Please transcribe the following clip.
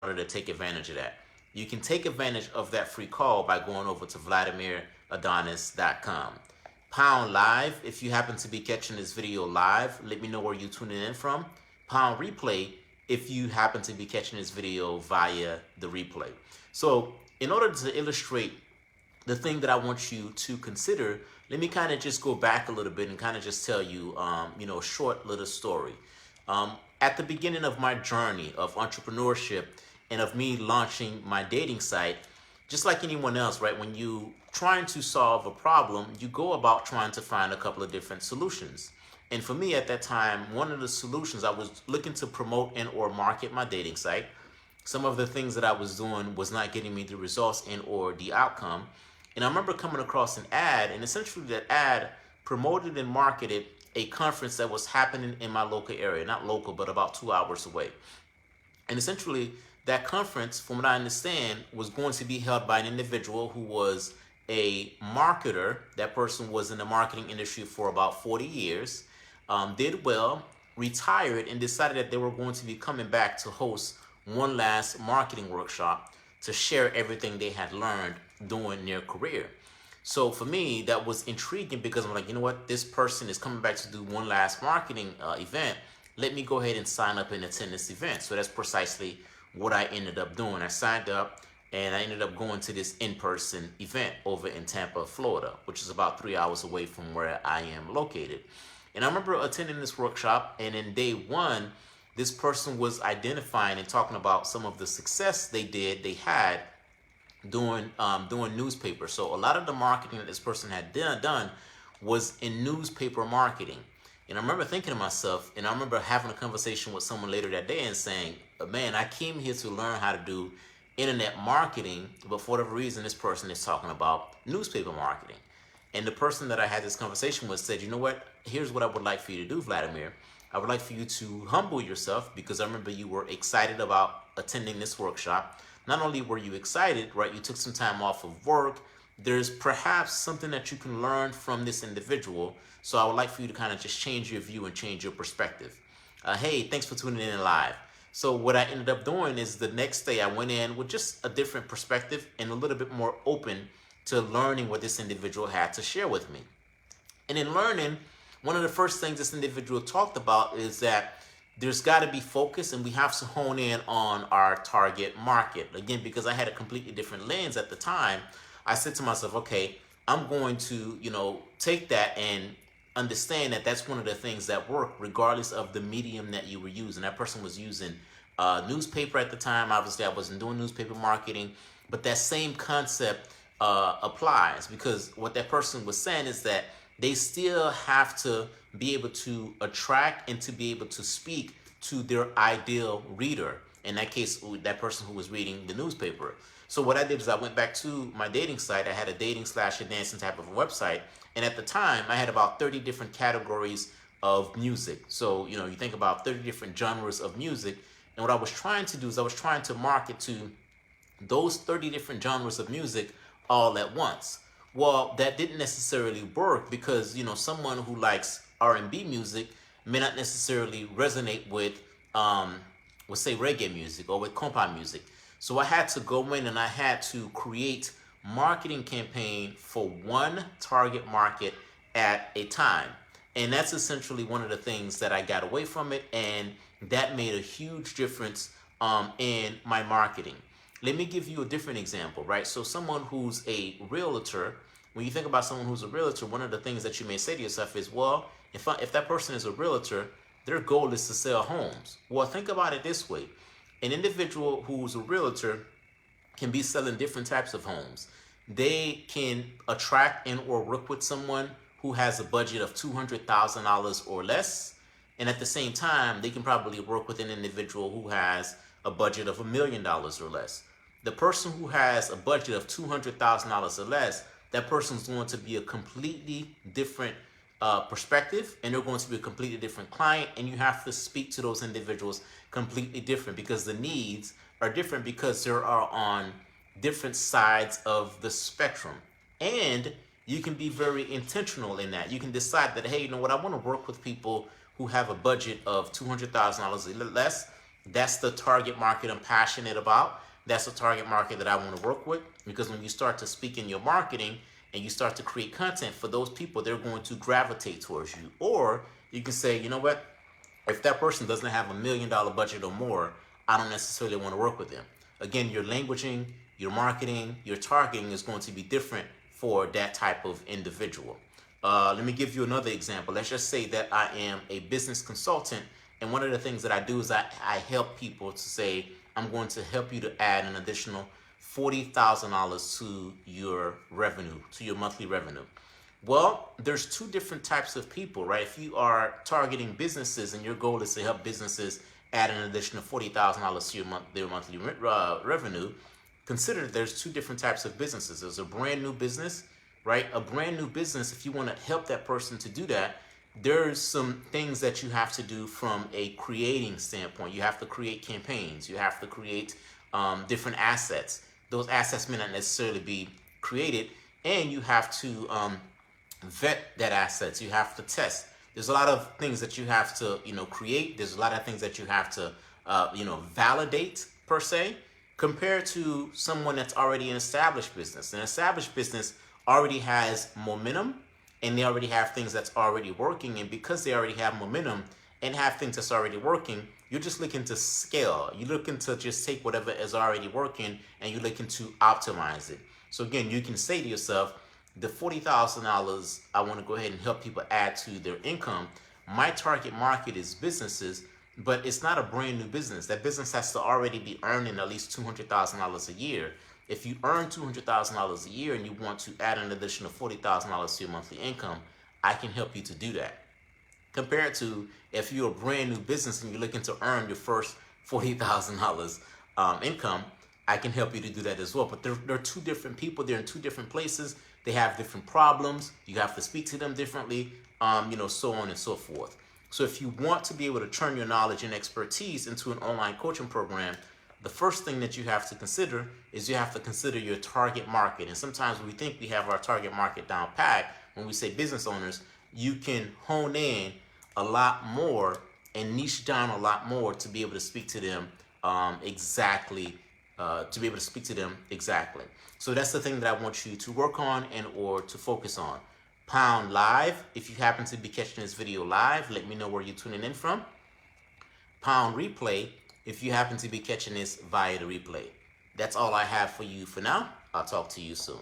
order to take advantage of that. You can take advantage of that free call by going over to VladimirAdonis.com. Pound live if you happen to be catching this video live. Let me know where you're tuning in from. Pound replay if you happen to be catching this video via the replay. So in order to illustrate the thing that I want you to consider, let me kind of just go back a little bit and kind of just tell you, a short little story. At the beginning of my journey of entrepreneurship and of me launching my dating site, just like anyone else, right? When you trying to solve a problem, you go about trying to find a couple of different solutions. And for me at that time, one of the solutions, I was looking to promote and or market my dating site. Some of the things that I was doing was not getting me the results and or the outcome. And I remember coming across an ad, and essentially that ad promoted and marketed a conference that was happening in my local area, not local, but about 2 hours away. And essentially that conference, from what I understand, was going to be held by an individual who was a marketer. That person was in the marketing industry for about 40 years, did well, retired, and decided that they were going to be coming back to host one last marketing workshop to share everything they had learned during their career. So for me, that was intriguing because I'm like, you know what? This person is coming back to do one last marketing event. Let me go ahead and sign up and attend this event. So that's precisely what I ended up doing. I signed up and I ended up going to this in-person event over in Tampa, Florida, which is about 3 hours away from where I am located. And I remember attending this workshop, and in day one, this person was identifying and talking about some of the success they had doing newspaper. So a lot of the marketing that this person had done was in newspaper marketing. And I remember thinking to myself, and I remember having a conversation with someone later that day and saying, man, I came here to learn how to do internet marketing, but for whatever reason, this person is talking about newspaper marketing. And the person that I had this conversation with said, you know what, here's what I would like for you to do, Vladimir. I would like for you to humble yourself, because I remember you were excited about attending this workshop. Not only were you excited, right, you took some time off of work. There's perhaps something that you can learn from this individual. So I would like for you to kind of just change your view and change your perspective. Hey, thanks for tuning in live. So what I ended up doing is the next day I went in with just a different perspective and a little bit more open to learning what this individual had to share with me. And in learning, one of the first things this individual talked about is that there's got to be focus, and we have to hone in on our target market. Again, because I had a completely different lens at the time, I said to myself, okay, I'm going to, take that and understand that that's one of the things that work regardless of the medium that you were using. That person was using newspaper at the time. Obviously, I wasn't doing newspaper marketing, but that same concept applies, because what that person was saying is that they still have to be able to attract and to be able to speak to their ideal reader. In that case, that person who was reading the newspaper. So what I did is I went back to my dating site. I had a dating/dancing type of a website. And at the time, I had about 30 different categories of music. So, you think about 30 different genres of music. And what I was trying to do is I was trying to market to those 30 different genres of music all at once. Well, that didn't necessarily work because, someone who likes R&B music may not necessarily resonate with, let's say, reggae music or with compa music. So I had to go in and I had to create marketing campaign for one target market at a time. And that's essentially one of the things that I got away from it. And that made a huge difference in my marketing. Let me give you a different example, right? So someone who's a realtor, when you think about someone who's a realtor, one of the things that you may say to yourself is, well, if that person is a realtor, their goal is to sell homes. Well, think about it this way. An individual who's a realtor can be selling different types of homes. They can attract and or work with someone who has a budget of $200,000 or less. And at the same time, they can probably work with an individual who has a budget of $1 million or less. The person who has a budget of $200,000 or less, that person's going to be a completely different perspective, and they're going to be a completely different client, and you have to speak to those individuals completely different because the needs are different, because they are on different sides of the spectrum. And you can be very intentional in that. You can decide that, hey, you know what, I want to work with people who have a budget of $200,000 or less, That's the target market I'm passionate about. That's the target market that I want to work with, because when you start to speak in your marketing and you start to create content for those people, they're going to gravitate towards you. Or you can say, you know what, if that person doesn't have $1 million budget or more, I don't necessarily want to work with them. Again, your languaging, your marketing, your targeting is going to be different for that type of individual. Let me give you another example. Let's just say that I am a business consultant, and one of the things that I do is I help people to say, I'm going to help you to add an additional $40,000 to your revenue, to your monthly revenue. Well, there's two different types of people, right? If you are targeting businesses and your goal is to help businesses add an additional $40,000 to their monthly revenue, consider there's two different types of businesses. There's a brand new business, right? A brand new business, if you want to help that person to do that, there's some things that you have to do from a creating standpoint. You have to create campaigns. You have to create different assets. Those assets may not necessarily be created, and you have to vet that assets. You have to test. There's a lot of things that you have to, create. There's a lot of things that you have to, validate per se, compared to someone that's already an established business. An established business already has momentum, and they already have things that's already working. And because they already have momentum and have things that's already working, you're just looking to scale. You're looking to just take whatever is already working and you're looking to optimize it. So again, you can say to yourself, the $40,000 I want to go ahead and help people add to their income. My target market is businesses, but it's not a brand new business. That business has to already be earning at least $200,000 a year. If you earn $200,000 a year and you want to add an additional $40,000 to your monthly income, I can help you to do that. Compared to if you're a brand new business and you're looking to earn your first $40,000 income, I can help you to do that as well. But they're two different people. They're in two different places. They have different problems. You have to speak to them differently, so on and so forth. So if you want to be able to turn your knowledge and expertise into an online coaching program, the first thing that you have to consider is you have to consider your target market. And sometimes we think we have our target market down pat. When we say business owners, you can hone in a lot more and niche down a lot more to be able to speak to them exactly. So that's the thing that I want you to work on and or to focus on. Pound live. If you happen to be catching this video live, let me know where you're tuning in from. Pound replay if you happen to be catching this via the replay. That's all I have for you for now. I'll talk to you soon.